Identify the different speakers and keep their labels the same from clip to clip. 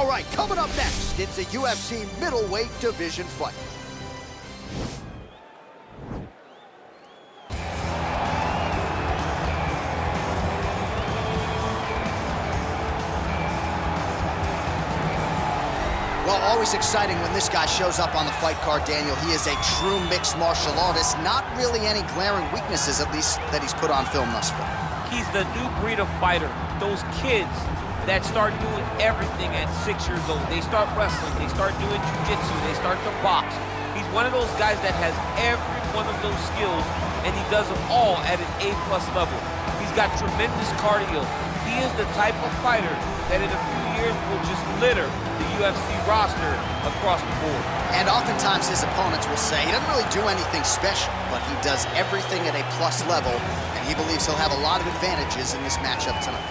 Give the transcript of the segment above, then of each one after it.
Speaker 1: All right, coming up next, it's a UFC middleweight division fight. Well, always exciting when this guy shows up on the fight card, Daniel. He is a true mixed martial artist. Not really any glaring weaknesses, at least, that he's put on film thus far. He's the new breed of fighter. Those kids that start doing everything at 6 years old. They start wrestling, they start doing jiu-jitsu, they start to box. He's one of those guys that has every one of those skills, and he does them all at an A+ level. He's got tremendous cardio. He is the type of fighter that in a few years will just litter the UFC roster across the board. And oftentimes his opponents will say he doesn't really do anything special, but he does everything at a plus level, and he believes he'll have a lot of advantages in this matchup tonight.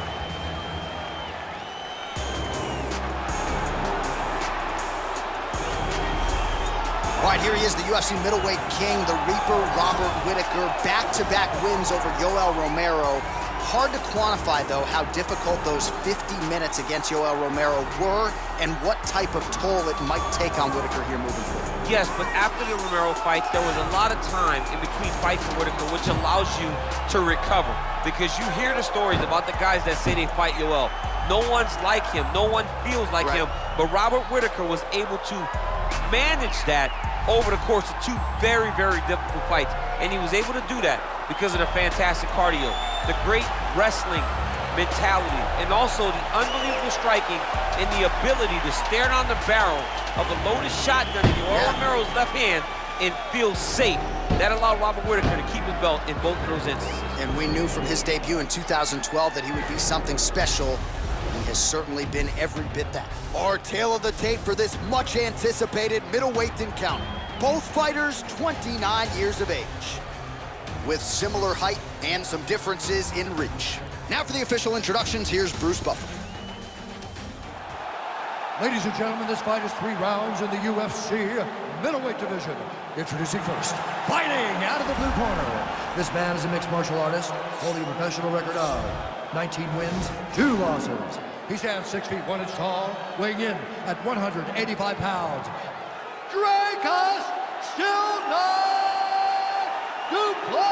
Speaker 1: All right, here he is, the UFC middleweight king, the Reaper, Robert Whittaker. Back-to-back wins over Yoel Romero. Hard to quantify, though, how difficult those 50 minutes against Yoel Romero were and what type of toll it might take on Whittaker here moving forward.
Speaker 2: Yes, but after the Romero fight, there was a lot of time in between fights for Whittaker, which allows you to recover. Because you hear the stories about the guys that say they fight Yoel. No one's like him. No one feels like him. But Robert Whittaker was able to manage that over the course of two very, very difficult fights. And he was able to do that because of the fantastic cardio, the great wrestling mentality, and also the unbelievable striking and the ability to stare down the barrel of a loaded shotgun in Yoel Romero's left hand and feel safe. That allowed Robert Whittaker to keep his belt in both of those instances.
Speaker 1: And we knew from his debut in 2012 that he would be something special. He has certainly been every bit that. Our tale of the tape for this much-anticipated middleweight encounter. Both fighters 29 years of age, with similar height and some differences in reach. Now for the official introductions, here's Bruce Buffer.
Speaker 3: Ladies and gentlemen, this fight is 3 rounds in the UFC middleweight division. Introducing first, fighting out of the blue corner. This man is a mixed martial artist, holding a professional record of 19 wins, 2 losses. He stands 6 feet 1 inch tall, weighing in at 185 pounds. Dracus still not Duplessis!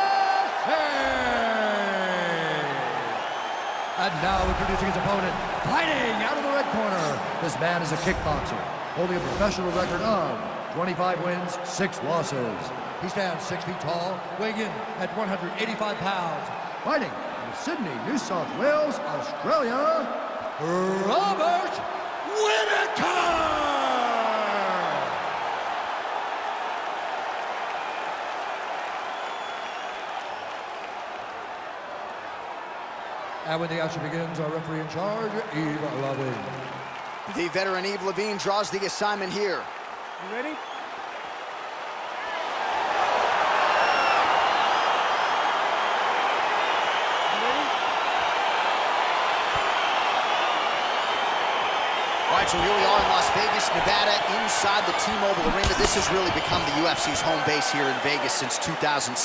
Speaker 3: And now introducing his opponent, fighting out of the red corner. This man is a kickboxer, holding a professional record of 25 wins, 6 losses. He stands 6 feet tall, weighing in at 185 pounds. Fighting from Sydney, New South Wales, Australia, Robert Whittaker! And when the action begins, our referee in charge, Yves Lavigne.
Speaker 1: The veteran Yves Lavigne draws the assignment here.
Speaker 4: You ready?
Speaker 1: All right, so here we are in Las Vegas, Nevada, inside the T-Mobile Arena. This has really become the UFC's home base here in Vegas since 2016,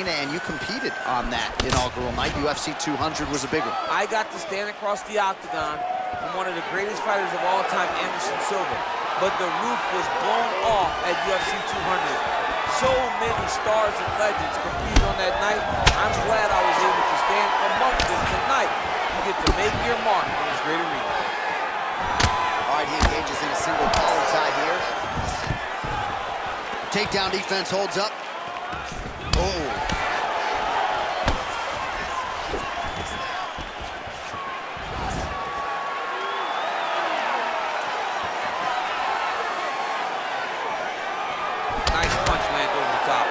Speaker 1: and you competed on that inaugural night. UFC 200 was a big one.
Speaker 2: I got to stand across the octagon from one of the greatest fighters of all time, Anderson Silva. But the roof was blown off at UFC 200. So many stars and legends competed on that night. I'm glad I was able to stand amongst them tonight. You get to make your mark in this great arena.
Speaker 1: All right, he engages in a single collar tie here. Takedown defense holds up. Oh.
Speaker 2: Nice punch lands over the top.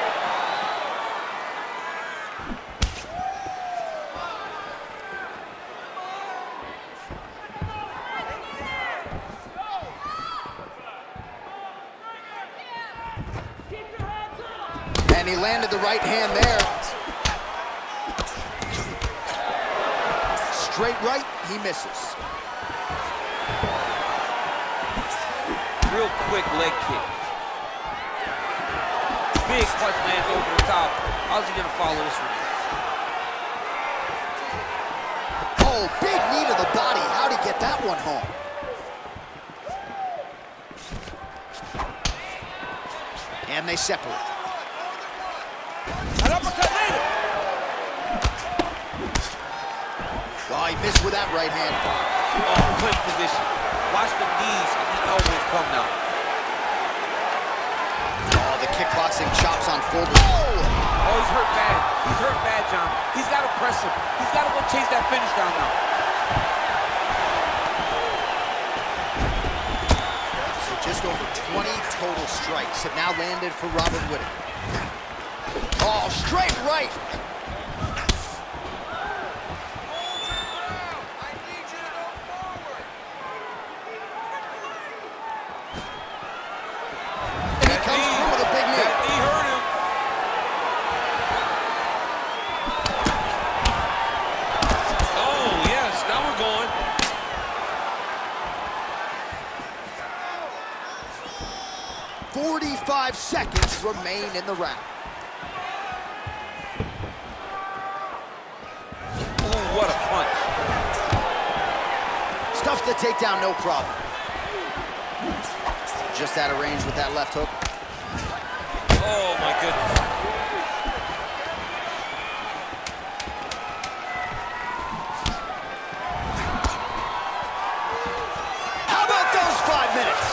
Speaker 1: And he landed the right hand there. Straight right, he misses.
Speaker 2: Real quick leg kick. Big punch lands over the top. How's he gonna follow this one?
Speaker 1: Oh, big knee to the body. How'd he get that one home? And they separate.
Speaker 2: An uppercut later.
Speaker 1: Oh, he missed with that right hand.
Speaker 2: Oh, clinch position. Watch the knees and the elbows come now.
Speaker 1: Oh, the kickboxing chops on full. Oh!
Speaker 2: Oh, he's hurt bad. He's hurt bad, John. He's got to press him. He's got to go chase that finish down now.
Speaker 1: So just over 20 total strikes have now landed for Robert Whittaker. Oh, straight right. And he comes through with a big knee.
Speaker 2: That knee hurt him. Oh, yes. Now we're going.
Speaker 1: "45 seconds remain in the round."
Speaker 2: Ooh, what a punch.
Speaker 1: Stuffs the takedown, no problem. Just out of range with that left hook.
Speaker 2: Oh, my goodness.
Speaker 1: How about those 5 minutes?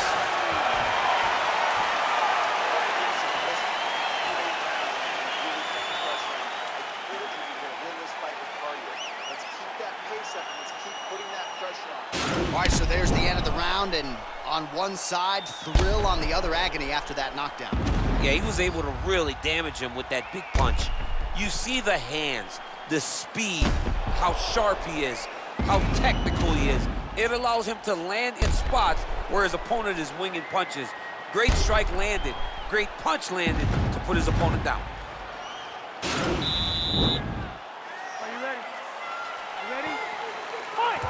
Speaker 1: All right, so there's the end of the round, and on one side, thrill, on the other, agony after that knockdown.
Speaker 2: Yeah, he was able to really damage him with that big punch. You see the hands, the speed, how sharp he is, how technical he is. It allows him to land in spots where his opponent is winging punches. Great strike landed, great punch landed to put his opponent down.
Speaker 4: Are you ready? You ready? Fight!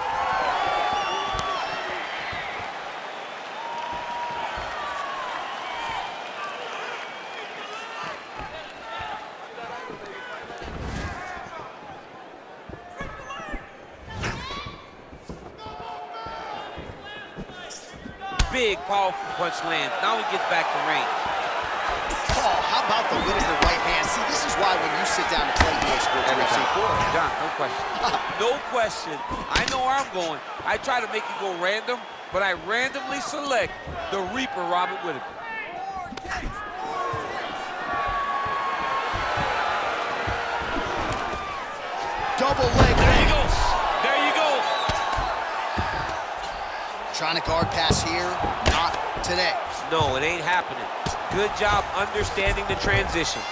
Speaker 2: Big, powerful punch lands. Now he gets back to range.
Speaker 1: Oh, how about the Whittaker right hand? See, this is why when you sit down to play EA Sports UFC 4.
Speaker 2: John, no question. No question. I know where I'm going. I try to make it go random, but I randomly select the Reaper, Robert Whittaker.
Speaker 1: Double leg.
Speaker 2: There you go. There you go.
Speaker 1: Trying to guard pass here, not today.
Speaker 2: No, it ain't happening. Good job understanding the transition.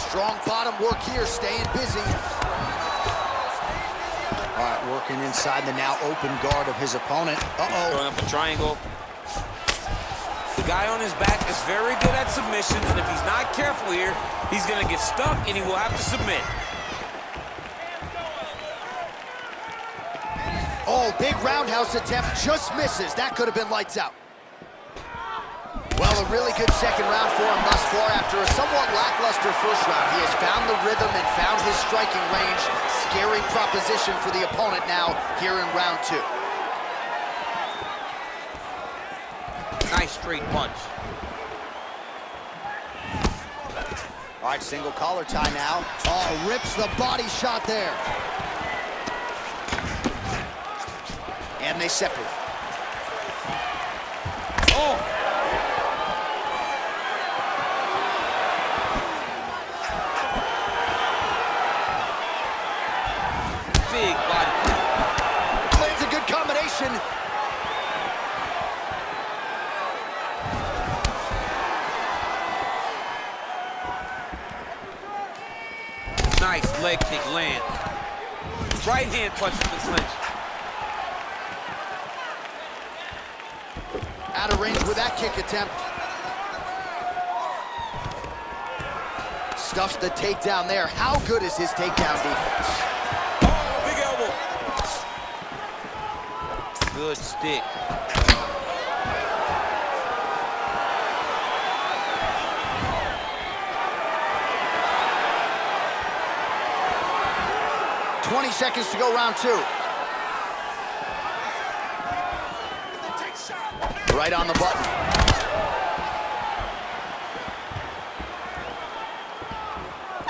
Speaker 1: Strong bottom work here, staying busy. All right, working inside the now open guard of his opponent.
Speaker 2: Throwing up a triangle. The guy on his back is very good at submissions, and if he's not careful here, he's gonna get stuck and he will have to submit.
Speaker 1: Oh, big roundhouse attempt, just misses. That could have been lights out. Well, a really good second round for him thus far. After a somewhat lackluster first round, he has found the rhythm and found his striking range. Scary proposition for the opponent now here in round 2.
Speaker 2: Nice straight punch.
Speaker 1: All right, single collar tie now. Oh, rips the body shot there. And they separate.
Speaker 2: Oh! Big body.
Speaker 1: Lands a good combination.
Speaker 2: Nice leg kick land. Right hand punch from the clinch.
Speaker 1: Out of range with that kick attempt. Stuffs the takedown there. How good is his takedown defense?
Speaker 2: Oh, big elbow. Good stick. ...20 seconds to go round 2.
Speaker 1: Right on the button.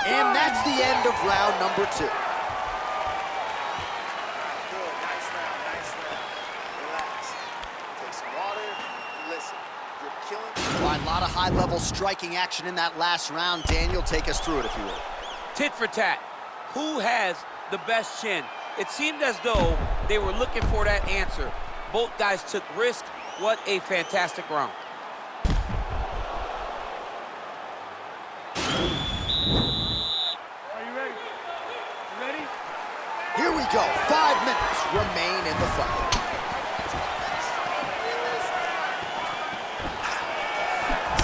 Speaker 1: And that's the end of round number 2.
Speaker 5: Good, nice round, nice round. Relax. Take some water, listen. You're killing.
Speaker 1: All right, a lot of high-level striking action in that last round. Daniel, take us through it, if you will.
Speaker 2: Tit for tat. Who has the best chin? It seemed as though they were looking for that answer. Both guys took risk. What a fantastic round.
Speaker 4: Are you ready? You ready?
Speaker 1: Here we go. 5 minutes remain in the fight.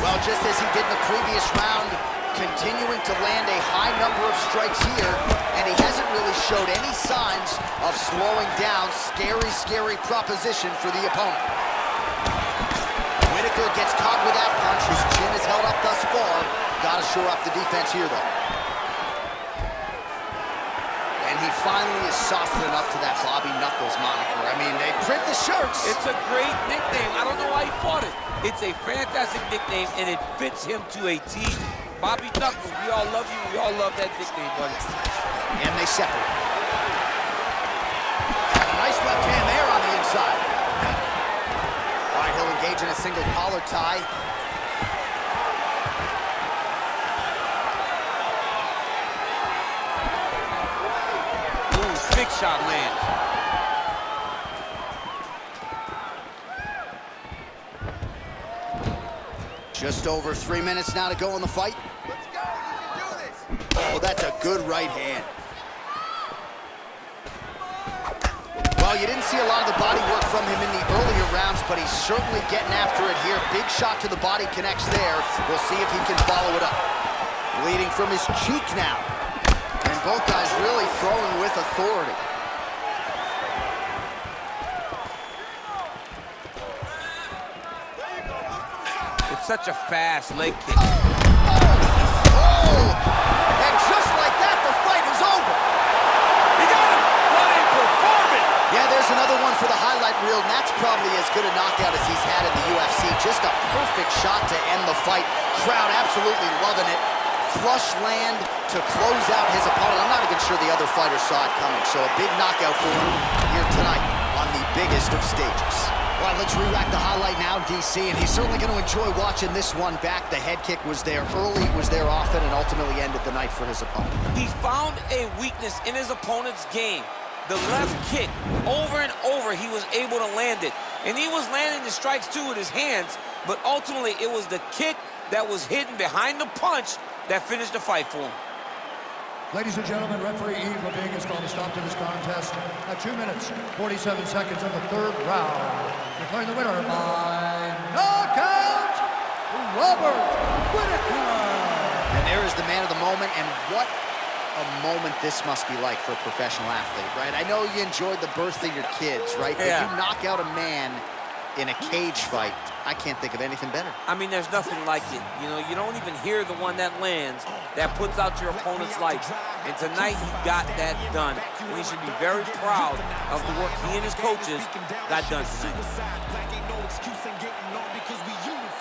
Speaker 1: Well, just as he did in the previous round, continuing to land a high number of strikes here, and he hasn't really showed any signs of slowing down. Scary, scary proposition for the opponent. Whittaker gets caught with that punch. His chin is held up thus far. Got to shore up the defense here, though. And he finally is softening up to that Bobby Knuckles moniker. I mean, they print the shirts.
Speaker 2: It's a great nickname. I don't know why he fought it. It's a fantastic nickname, and it fits him to a T. Bobby Knuckles, we all love you. We all love that nickname, buddy.
Speaker 1: And they separate. Nice left hand there on the inside. All right, he'll engage in a single collar tie.
Speaker 2: Ooh, big shot lands.
Speaker 1: Just over 3 minutes now to go in the fight.
Speaker 5: Let's go, you can do this.
Speaker 1: Oh, that's a good right hand. Well, you didn't see a lot of the body work from him in the earlier rounds, but he's certainly getting after it here. Big shot to the body connects there. We'll see if he can follow it up. Bleeding from his cheek now. And both guys really throwing with authority.
Speaker 2: It's such a fast leg kick.
Speaker 1: Oh! And just like that, the fight is over.
Speaker 2: He got him! What a performance!
Speaker 1: Yeah, there's another one for the highlight reel, and that's probably as good a knockout as he's had in the UFC. Just a perfect shot to end the fight. Crowd absolutely loving it. Flush land to close out his opponent. I'm not even sure the other fighter saw it coming, so a big knockout for him here tonight on the biggest of stages. All right, let's re-rack the highlight now, DC, and he's certainly going to enjoy watching this one back. The head kick was there early, was there often, and ultimately ended the night for his opponent.
Speaker 2: He found a weakness in his opponent's game. The left kick, over and over, he was able to land it. And he was landing the strikes, too, with his hands, but ultimately it was the kick that was hidden behind the punch that finished the fight for him.
Speaker 3: Ladies and gentlemen, referee Yves Lavigne has called a stop to this contest at 2 minutes, 47 seconds of the 3rd round. Declaring the winner by knockout, Robert Whittaker.
Speaker 1: And there is the man of the moment, and what a moment this must be like for a professional athlete, right? I know you enjoyed the birth of your kids, right?
Speaker 2: Yeah.
Speaker 1: But you knock out a man in a cage fight. I can't think of anything better.
Speaker 2: I mean, there's nothing like it. You know, you don't even hear the one that lands, that puts out your opponent's life. And tonight, he got that done. And he should be very proud of the work he and his coaches got done tonight.